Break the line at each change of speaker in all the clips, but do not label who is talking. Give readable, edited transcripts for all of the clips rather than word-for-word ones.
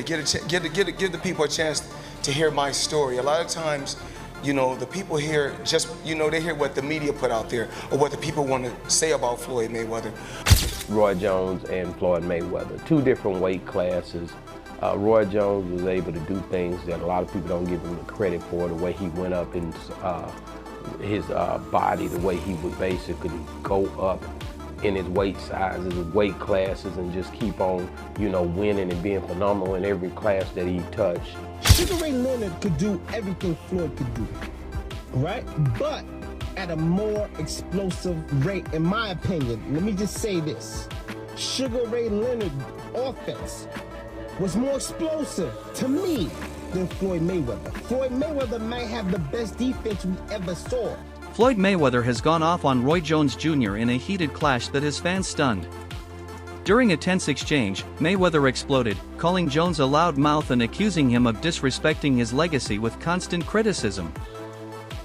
story, give the people a chance to hear my story. A lot of times, you know, the people hear just, you know, they hear what the media put out there or what the people want to say about Floyd Mayweather.
Roy Jones and Floyd Mayweather, two different weight classes. Roy Jones was able to do things that a lot of people don't give him the credit for, the way he went up in his body, the way he would basically go up in his weight sizes, his weight classes, and just keep on, you know, winning and being phenomenal in every class that he touched.
Sugar Ray Leonard could do everything Floyd could do, right? But at a more explosive rate, in my opinion. Let me just say this. Sugar Ray Leonard's offense was more explosive to me than Floyd Mayweather. Floyd Mayweather might have the best defense we ever saw.
Floyd Mayweather has gone off on Roy Jones Jr. in a heated clash that has fans stunned. During a tense exchange, Mayweather exploded, calling Jones a loud mouth and accusing him of disrespecting his legacy with constant criticism.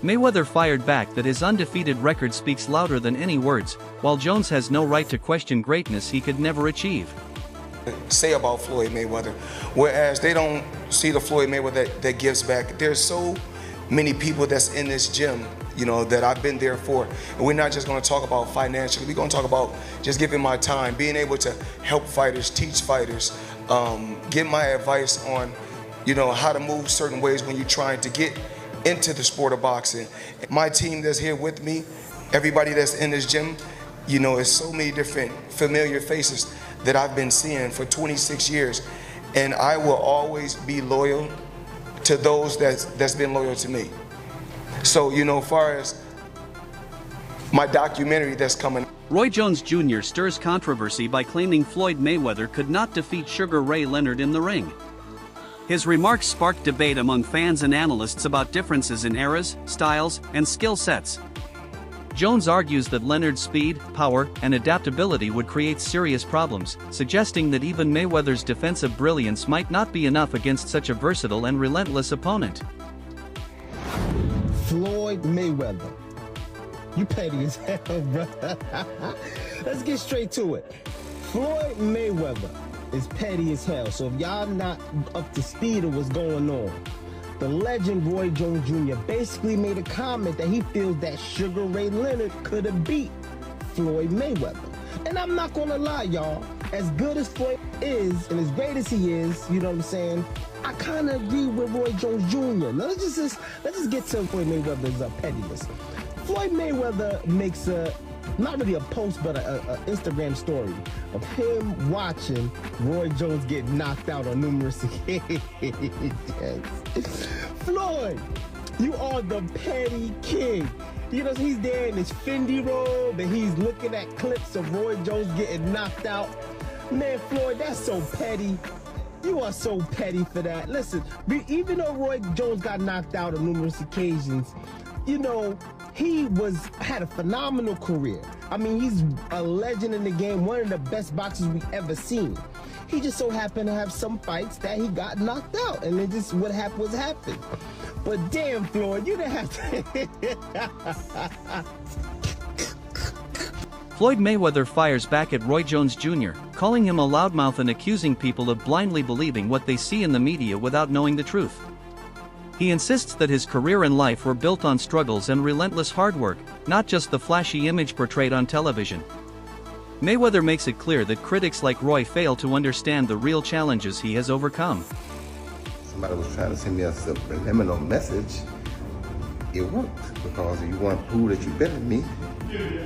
Mayweather fired back that his undefeated record speaks louder than any words, while Jones has no right to question greatness he could never achieve.
Say about Floyd Mayweather, whereas they don't see the Floyd Mayweather that gives back. There's so many people that's in this gym, you know, that I've been there for. And we're not just going to talk about financially. We're going to talk about just giving my time, being able to help fighters, teach fighters, give my advice on, you know, how to move certain ways when you're trying to get into the sport of boxing. My team that's here with me, everybody that's in this gym, you know, it's so many different familiar faces that I've been seeing for 26 years. And I will always be loyal to those that's been loyal to me. So, you know, as far as my documentary that's coming.
Roy Jones Jr. stirs controversy by claiming Floyd Mayweather could not defeat Sugar Ray Leonard in the ring. His remarks sparked debate among fans and analysts about differences in eras, styles, and skill sets. Jones argues that Leonard's speed, power, and adaptability would create serious problems, suggesting that even Mayweather's defensive brilliance might not be enough against such a versatile and relentless opponent.
Floyd Mayweather, you petty as hell, bro. Let's get straight to it. Floyd Mayweather is petty as hell, so if y'all not up to speed of what's going on, the legend Roy Jones Jr. basically made a comment that he feels that Sugar Ray Leonard could have beat Floyd Mayweather. And I'm not gonna lie, y'all, as good as Floyd is and as great as he is, you know what I'm saying, I kind of agree with Roy Jones Jr. Now let's just get to Floyd Mayweather's pettiness. Floyd Mayweather makes not really a post, but a Instagram story of him watching Roy Jones get knocked out on numerous occasions. Floyd, you are the petty king. You know, he's there in his Fendi robe and he's looking at clips of Roy Jones getting knocked out. Man, Floyd, that's so petty. You are so petty for that. Listen, even though Roy Jones got knocked out on numerous occasions, you know, he had a phenomenal career. I mean, he's a legend in the game, one of the best boxers we've ever seen. He just so happened to have some fights that he got knocked out, and then just what happened was happened. But damn, Floyd, you didn't have to.
Floyd Mayweather fires back at Roy Jones Jr., calling him a loudmouth and accusing people of blindly believing what they see in the media without knowing the truth. He insists that his career and life were built on struggles and relentless hard work, not just the flashy image portrayed on television. Mayweather makes it clear that critics like Roy fail to understand the real challenges he has overcome.
Somebody was trying to send me a subliminal message. It worked, because if you want to prove that you're better than me,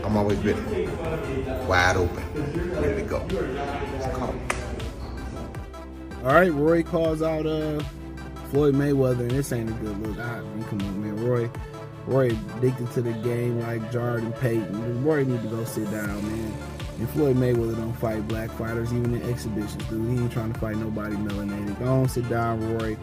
I'm always ready. Wide open, ready to go. It's called.
All right, Roy calls out Floyd Mayweather, and this ain't a good look. I mean, come on, man. Roy addicted to the game like Jordan Payton. Roy need to go sit down, man. And Floyd Mayweather don't fight black fighters, even in exhibitions, dude. He ain't trying to fight nobody melanated. Go on, sit down, Roy.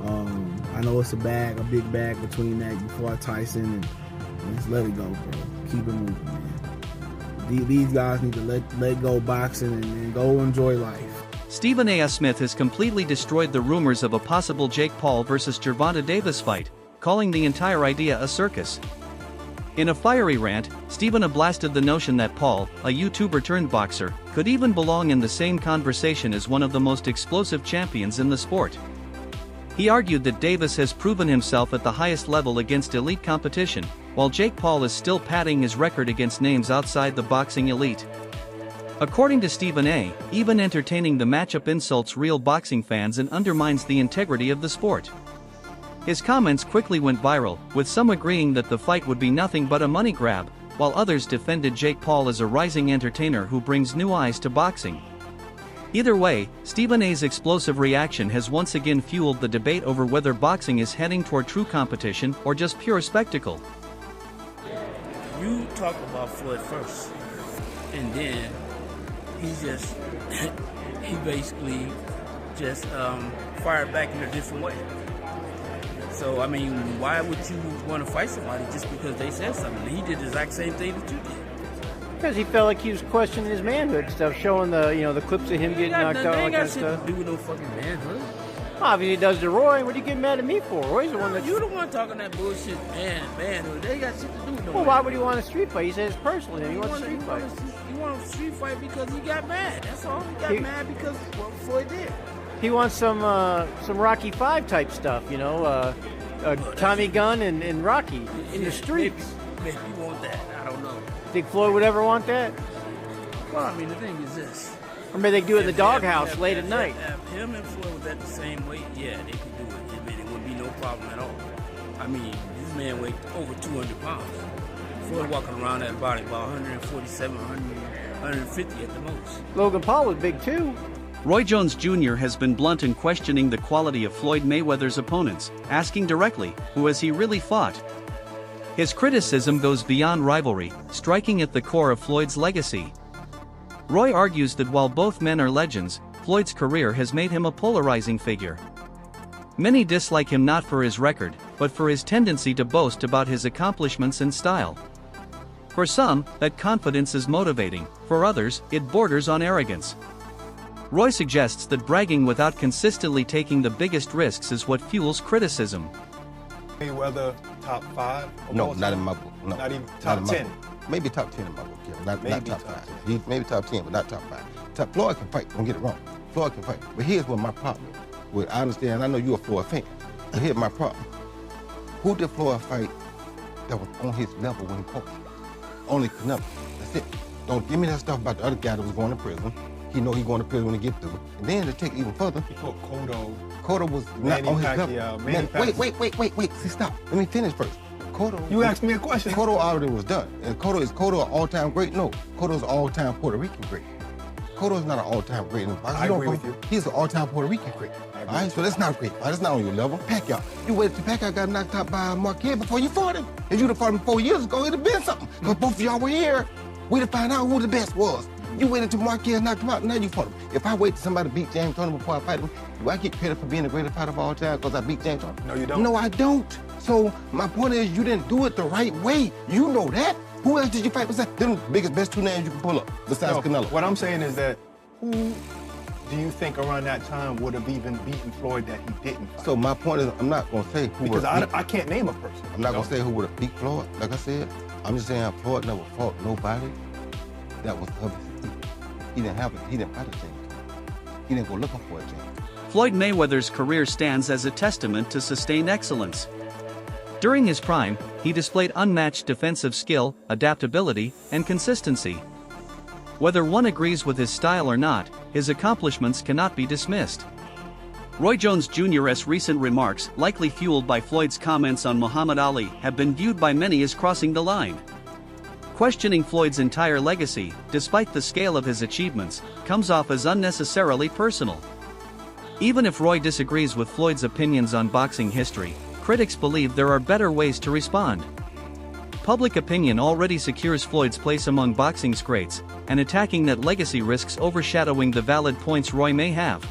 I know it's a big bag between that. You fought Tyson, and just let it go, bro. Keep it moving, man. These guys need to let go boxing and go enjoy life.
Stephen A. Smith has completely destroyed the rumors of a possible Jake Paul versus Gervonta Davis fight, calling the entire idea a circus. In a fiery rant, Stephen A blasted the notion that Paul, a YouTuber turned boxer, could even belong in the same conversation as one of the most explosive champions in the sport. He argued that Davis has proven himself at the highest level against elite competition, while Jake Paul is still padding his record against names outside the boxing elite. According to Stephen A, even entertaining the matchup insults real boxing fans and undermines the integrity of the sport. His comments quickly went viral, with some agreeing that the fight would be nothing but a money grab, while others defended Jake Paul as a rising entertainer who brings new eyes to boxing. Either way, Stephen A's explosive reaction has once again fueled the debate over whether boxing is heading toward true competition or just pure spectacle.
You talk about Floyd first, and then he basically just fired back in a different way. So, I mean, why would you want to fight somebody just because they said something? He did the exact same thing that you did.
Because he felt like he was questioning his manhood stuff, showing the clips of him getting knocked out, all that kind of stuff.
To do with no fucking manhood.
Obviously, he does to Roy. What are you getting mad at me for? Roy's the one that.
You the one talking that bullshit, manhood. They got shit to do with no.
Well, why would he want a street fight? He says personally, he wants a street fight.
He wants a street fight because he got mad. That's all. He got mad because what Floyd did.
He wants some Rocky V type stuff, Tommy Gunn and Rocky in the streets.
Maybe you want that. I don't know.
Think Floyd would ever want that?
Well, I mean, the thing is this.
Or maybe they do it in the doghouse late at night.
If him and Floyd was at the same weight, yeah, they could do it. I mean, it wouldn't be no problem at all. I mean, this man weighed over 200 pounds. Floyd walking around that body about 147, 150 at the most.
Logan Paul was big too.
Roy Jones Jr. has been blunt in questioning the quality of Floyd Mayweather's opponents, asking directly, who has he really fought? His criticism goes beyond rivalry, striking at the core of Floyd's legacy. Roy argues that while both men are legends, Floyd's career has made him a polarizing figure. Many dislike him not for his record, but for his tendency to boast about his accomplishments and style. For some, that confidence is motivating, for others, it borders on arrogance. Roy suggests that bragging without consistently taking the biggest risks is what fuels criticism.
Mayweather top 5?
No, not in my book. No,
not even top 10?
Maybe top 10 in my book, yeah. Not top 5. Maybe top 10, but not top 5. Floyd can fight, don't get it wrong. Floyd can fight. But here's what my problem is. I understand, I know you're a Floyd fan, but here's my problem. Who did Floyd fight that was on his level when he fought? Only Canelo. That's it. Don't give me that stuff about the other guy that was going to prison. He know he going to prison when he get through. And then to take it even further.
He fought Cotto.
Cotto was not on his level. Wait. See, stop. Let me finish first. Cotto.
You asked me a question.
Cotto already was done. And Cotto an all-time great? No. Cotto's an all-time Puerto Rican great. Cotto is not an all-time great.
I agree with you.
He's an all-time Puerto Rican great. All right, so that's not great. That's not on your level. Pacquiao. You waited till Pacquiao got knocked out by Marquez before you fought him. If you'd have fought him 4 years ago, it'd have been something. Because both of y'all were here. We'd have found out who the best was. You waited till Marquez knocked him out, now you fought him. If I wait till somebody beat James Toney before I fight him, do I get credit for being the greatest fighter of all time because I beat James Toney?
No, you don't.
No, I don't. So my point is you didn't do it the right way. You know that. Who else did you fight besides them best 2 names you can pull up besides Canelo?
What I'm saying is that who do you think around that time would have even beaten Floyd that he didn't fight?
So my point is I'm not going to say who
because I can't name a person.
I'm not going to say who would have beat Floyd. Like I said, I'm just saying Floyd never fought nobody that was of his. He didn't have it. He didn't fight a James. He didn't go looking for a James.
Floyd Mayweather's career stands as a testament to sustained excellence. During his prime, he displayed unmatched defensive skill, adaptability, and consistency. Whether one agrees with his style or not, his accomplishments cannot be dismissed. Roy Jones Jr.'s recent remarks, likely fueled by Floyd's comments on Muhammad Ali, have been viewed by many as crossing the line. Questioning Floyd's entire legacy, despite the scale of his achievements, comes off as unnecessarily personal. Even if Roy disagrees with Floyd's opinions on boxing history, critics believe there are better ways to respond. Public opinion already secures Floyd's place among boxing's greats, and attacking that legacy risks overshadowing the valid points Roy may have.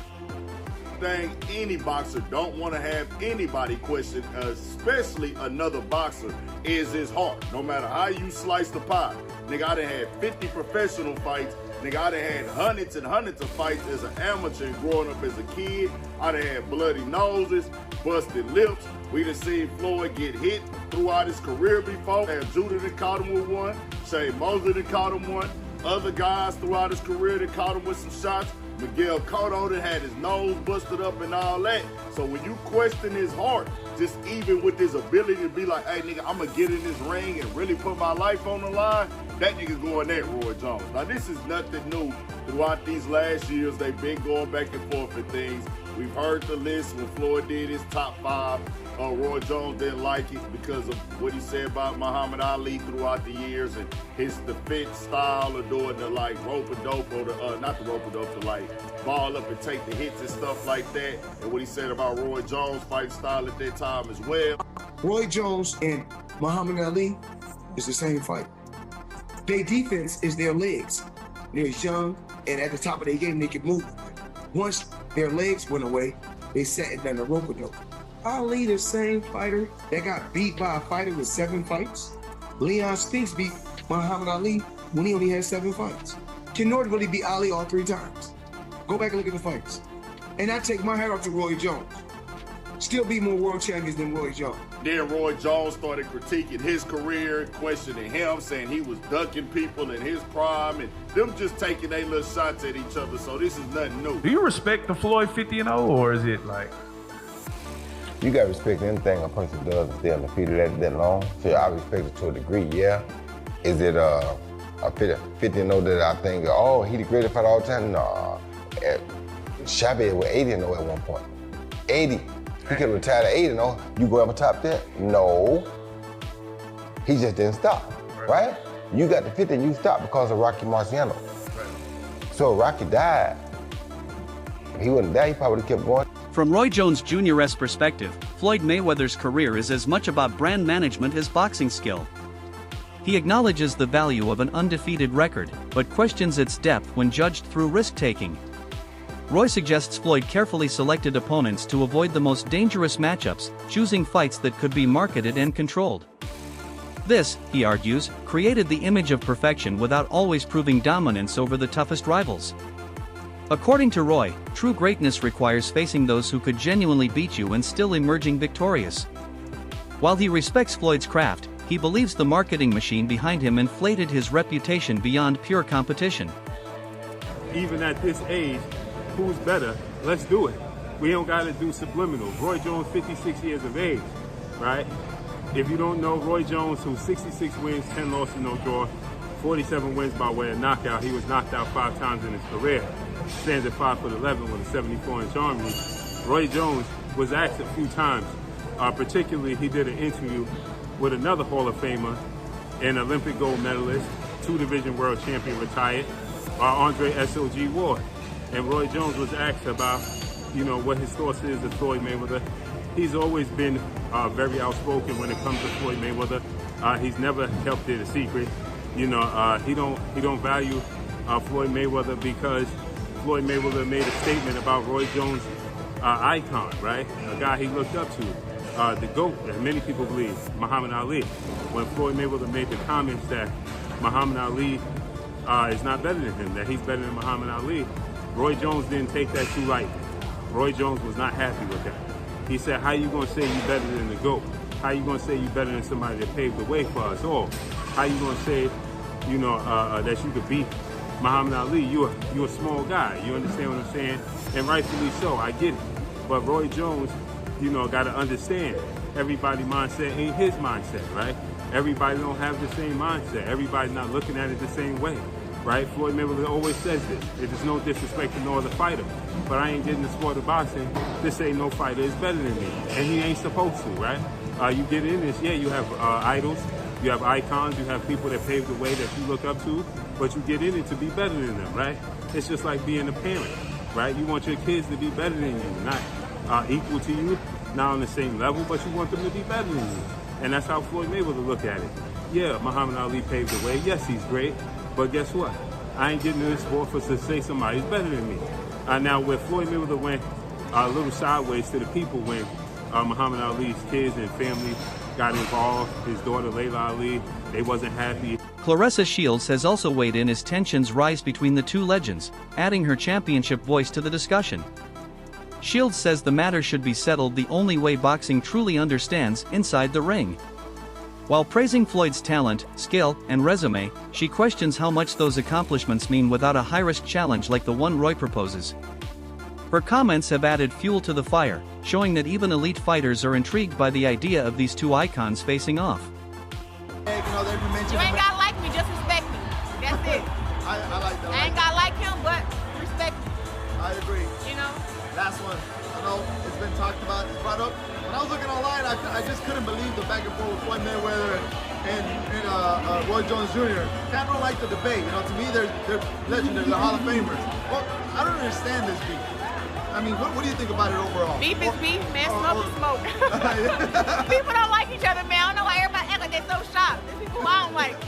Any boxer don't want to have anybody question, especially another boxer, is his heart. No matter how you slice the pie, Nigga, I done had 50 professional fights. Nigga, I done had hundreds and hundreds of fights as an amateur and growing up as a kid. I done had bloody noses, busted lips. We done seen Floyd get hit throughout his career before. And Judah done caught him with one. Shane Mosley done caught him one. Other guys throughout his career that caught him with some shots. Miguel Cotto that had his nose busted up and all that. So when you question his heart, just even with his ability to be like, hey nigga, I'm gonna get in this ring and really put my life on the line, that nigga's going at Roy Jones. Now this is nothing new. Throughout these last years, they've been going back and forth with things. We've heard the list when Floyd did his top 5. Roy Jones didn't like it because of what he said about Muhammad Ali throughout the years and his defense style of doing the like rope-a-dope or the, not the rope-a-dope, the like ball up and take the hits and stuff like that. And what he said about Roy Jones' fight style at that time as well.
Roy Jones and Muhammad Ali is the same fight. Their defense is their legs. They're young, and at the top of their game, they can move. Once their legs went away, they sat it down the rope-a-dope. Ali, the same fighter that got beat by a fighter with 7 fights. Leon Spinks beat Muhammad Ali when he only had 7 fights. Ken Norton really beat Ali all 3 times. Go back and look at the fights. And I take my hat off to Roy Jones. Still beat more world champions than Roy Jones.
Then Roy Jones started critiquing his career, questioning him, saying he was ducking people in his prime, and them just taking their little shots at each other. So this is nothing new.
Do you respect the Floyd 50-0, or is it like?
You gotta respect anything a person does if they're undefeated that long. So I respect it to a degree, yeah. Is it a 50-0 that I think, oh, he the greatest fighter all the time? No. Shabby was 80-0 at one point. 80. He could have retired at 80-0. You go up on top there? No. He just didn't stop, right? You got the 50 and you stopped because of Rocky Marciano. Right. So Rocky died. If he wouldn't die, he probably would have kept going.
From Roy Jones Jr.'s perspective, Floyd Mayweather's career is as much about brand management as boxing skill. He acknowledges the value of an undefeated record, but questions its depth when judged through risk-taking. Roy suggests Floyd carefully selected opponents to avoid the most dangerous matchups, choosing fights that could be marketed and controlled. This, he argues, created the image of perfection without always proving dominance over the toughest rivals. According to Roy, true greatness requires facing those who could genuinely beat you and still emerging victorious. While he respects Floyd's craft, he believes the marketing machine behind him inflated his reputation beyond pure competition.
Even at this age, who's better? Let's do it. We don't gotta do subliminal. Roy Jones, 56 years of age, right? If you don't know, Roy Jones, who's 66 wins, 10 losses, no draw, 47 wins by way of knockout. He was knocked out 5 times in his career. Stands at 5'11" with a 74-inch arm reach. Roy Jones was asked a few times, particularly he did an interview with another Hall of Famer, an Olympic gold medalist, 2-division world champion retired, Andre S.O.G. Ward. And Roy Jones was asked about, you know, what his thoughts is of Floyd Mayweather. He's always been very outspoken when it comes to Floyd Mayweather. He's never kept it a secret. You know, he don't value Floyd Mayweather because Floyd Mayweather made a statement about Roy Jones' icon, right? A guy he looked up to, the GOAT, that many people believe, Muhammad Ali. When Floyd Mayweather made the comments that Muhammad Ali is not better than him, that he's better than Muhammad Ali, Roy Jones didn't take that too lightly. Roy Jones was not happy with that. He said, how you gonna say you better than the GOAT? How you gonna say you better than somebody that paved the way for us all? How you gonna say, you know, that you could beat Muhammad Ali? You're a small guy. You understand what I'm saying? And rightfully so, I get it. But Roy Jones, you know, gotta understand, everybody's mindset ain't his mindset, right? Everybody don't have the same mindset. Everybody's not looking at it the same way, right? Floyd Mayweather always says this. It is no disrespect to no other fighter, but I ain't getting the sport of boxing. This ain't no fighter is better than me, and he ain't supposed to, right? You get in this, yeah, you have idols, you have icons, you have people that pave the way that you look up to, but you get in it to be better than them, right? It's just like being a parent, right? You want your kids to be better than you, not equal to you, not on the same level, but you want them to be better than you. And that's how Floyd Mayweather look at it. Yeah, Muhammad Ali paved the way. Yes, he's great, but guess what? I ain't getting in this sport to say somebody's better than me. Now, where Floyd Mayweather went a little sideways to the people when Muhammad Ali's kids and family got involved, his daughter Layla Ali, They wasn't happy.
Claressa Shields has also weighed in as tensions rise between the two legends, adding her championship voice to the discussion. Shields says the matter should be settled the only way boxing truly understands, inside the ring. While praising Floyd's talent, skill, and resume, she questions how much those accomplishments mean without a high-risk challenge like the one Roy proposes. Her comments have added fuel to the fire, showing that even elite fighters are intrigued by the idea of these two icons facing off.
You ain't gotta like me, just respect me. That's it.
I like that.
I ain't gotta like him, but respect me.
I agree.
You know?
Last one. I know it's been talked about, it's brought up. When I was looking online, I just couldn't believe the back and forth with Floyd Mayweather and Roy Jones Jr. I don't like the debate. You know, to me, they're legendary, they're Hall of Famers. Well, I don't understand this beef. I mean, what do you think about it overall?
Beef is beef, man. Smoke is smoke. People don't like each other, man. I don't know why everybody act like they're so shocked. There's people I don't like.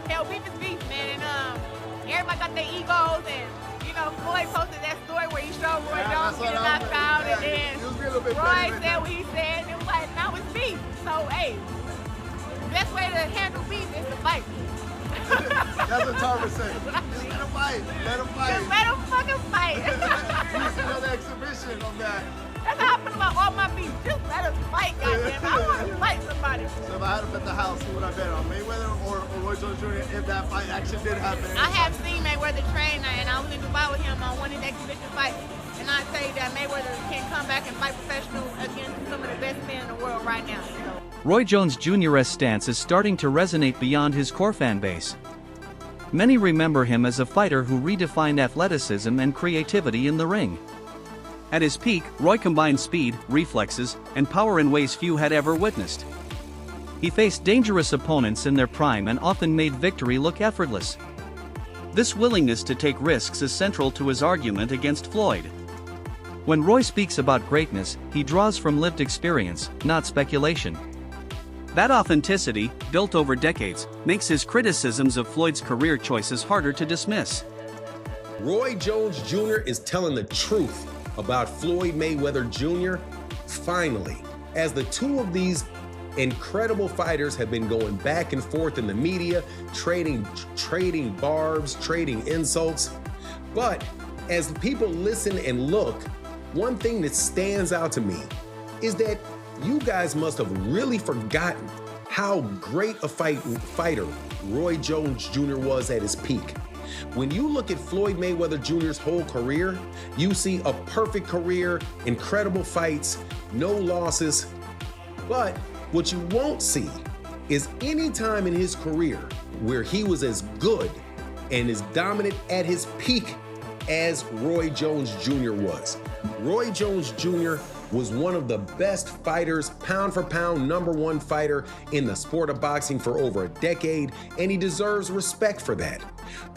Hell, beef is beef, man. And everybody got their egos, and you know, Floyd posted that story where he showed Roy Jones getting knocked out, and then Roy said what he said, and it was like, now it's beef. So, hey, the best way to handle beef is to fight.
That's what Tarver said. Just let him fight. Let him fight.
Just let him fucking fight.
You see another exhibition of that.
That's how I feel about all my beef. Just let us fight, goddamn. I want to fight somebody.
So if I had to bet the house, who would I bet on? Mayweather or Roy Jones Jr. if that fight actually did happen?
I have seen Mayweather train, and I was in Dubai with him on one of his exhibition fights. And I tell you that Mayweather can come back and fight professional against some of the best men in the world right now. So.
Roy Jones Jr.'s stance is starting to resonate beyond his core fan base. Many remember him as a fighter who redefined athleticism and creativity in the ring. At his peak, Roy combined speed, reflexes, and power in ways few had ever witnessed. He faced dangerous opponents in their prime and often made victory look effortless. This willingness to take risks is central to his argument against Floyd. When Roy speaks about greatness, he draws from lived experience, not speculation. That authenticity, built over decades, makes his criticisms of Floyd's career choices harder to dismiss.
Roy Jones Jr. is telling the truth about Floyd Mayweather Jr. Finally, as the two of these incredible fighters have been going back and forth in the media, trading barbs, trading insults. But as people listen and look, one thing that stands out to me is that you guys must have really forgotten how great a fighter Roy Jones Jr. was at his peak. When you look at Floyd Mayweather Jr.'s whole career, you see a perfect career, incredible fights, no losses. But what you won't see is any time in his career where he was as good and as dominant at his peak as Roy Jones Jr. was. Roy Jones Jr. was one of the best fighters, pound for pound, #1 fighter in the sport of boxing for over a decade, and he deserves respect for that.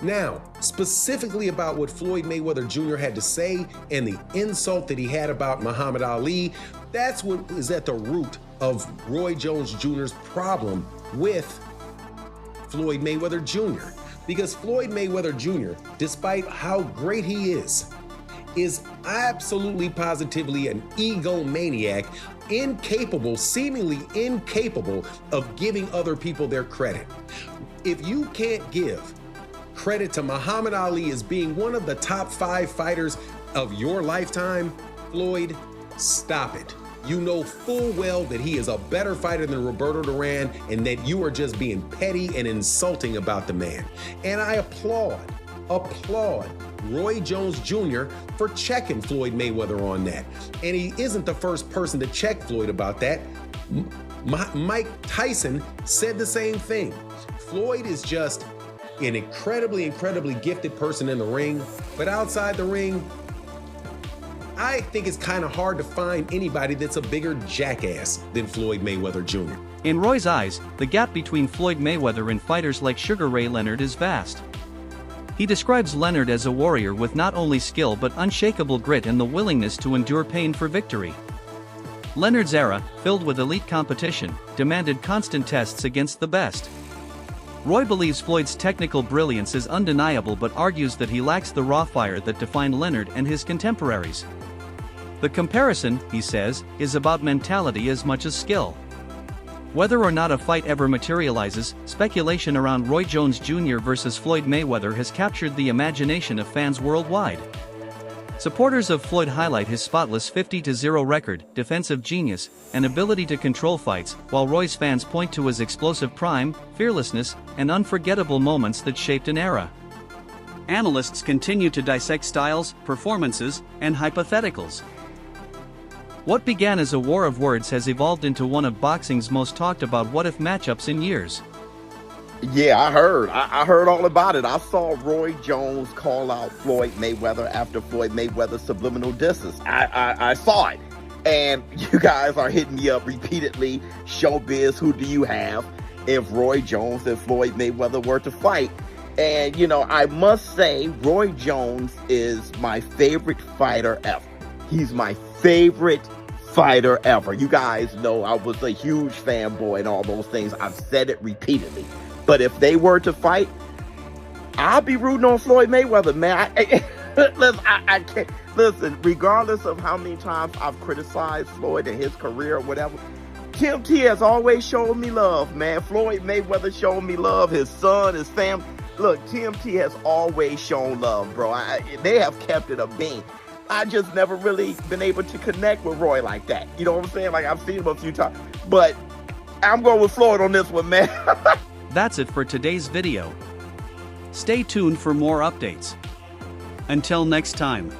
Now, specifically about what Floyd Mayweather Jr. had to say and the insult that he had about Muhammad Ali, that's what is at the root of Roy Jones Jr.'s problem with Floyd Mayweather Jr. Because Floyd Mayweather Jr., despite how great he is absolutely positively an egomaniac, incapable, seemingly incapable of giving other people their credit. If you can't give credit to Muhammad Ali as being one of the top 5 fighters of your lifetime, Floyd, stop it. You know full well that he is a better fighter than Roberto Duran and that you are just being petty and insulting about the man. And I applaud Roy Jones Jr. for checking Floyd Mayweather on that. And he isn't the first person to check Floyd about that. Mike Tyson said the same thing. Floyd is just an incredibly gifted person in the ring, but outside the ring, I think it's kind of hard to find anybody that's a bigger jackass than Floyd Mayweather Jr.
In Roy's eyes, the gap between Floyd Mayweather and fighters like Sugar Ray Leonard is vast. He describes Leonard as a warrior with not only skill but unshakable grit and the willingness to endure pain for victory. Leonard's era, filled with elite competition, demanded constant tests against the best. Roy believes Floyd's technical brilliance is undeniable but argues that he lacks the raw fire that defined Leonard and his contemporaries. The comparison, he says, is about mentality as much as skill. Whether or not a fight ever materializes, speculation around Roy Jones Jr. versus Floyd Mayweather has captured the imagination of fans worldwide. Supporters of Floyd highlight his spotless 50-0 record, defensive genius, and ability to control fights, while Roy's fans point to his explosive prime, fearlessness, and unforgettable moments that shaped an era. Analysts continue to dissect styles, performances, and hypotheticals. What began as a war of words has evolved into one of boxing's most talked about what-if matchups in years.
Yeah, I heard all about it. I saw Roy Jones call out Floyd Mayweather after Floyd Mayweather's subliminal disses. I saw it. And you guys are hitting me up repeatedly. Showbiz, who do you have if Roy Jones and Floyd Mayweather were to fight? And, you know, I must say, Roy Jones is my favorite fighter ever. He's my favorite fighter ever. You guys know I was a huge fanboy and all those things. I've said it repeatedly. But if they were to fight, I'll be rooting on Floyd Mayweather, man. I can't. Listen, regardless of how many times I've criticized Floyd and his career or whatever, Tim T has always shown me love, man. Floyd Mayweather showed me love. His son, his family. Look, Tim T has always shown love, bro. They have kept it a bean. I just never really been able to connect with Roy like that. You know what I'm saying? Like, I've seen him a few times. But I'm going with Floyd on this one, man.
That's it for today's video. Stay tuned for more updates. Until next time.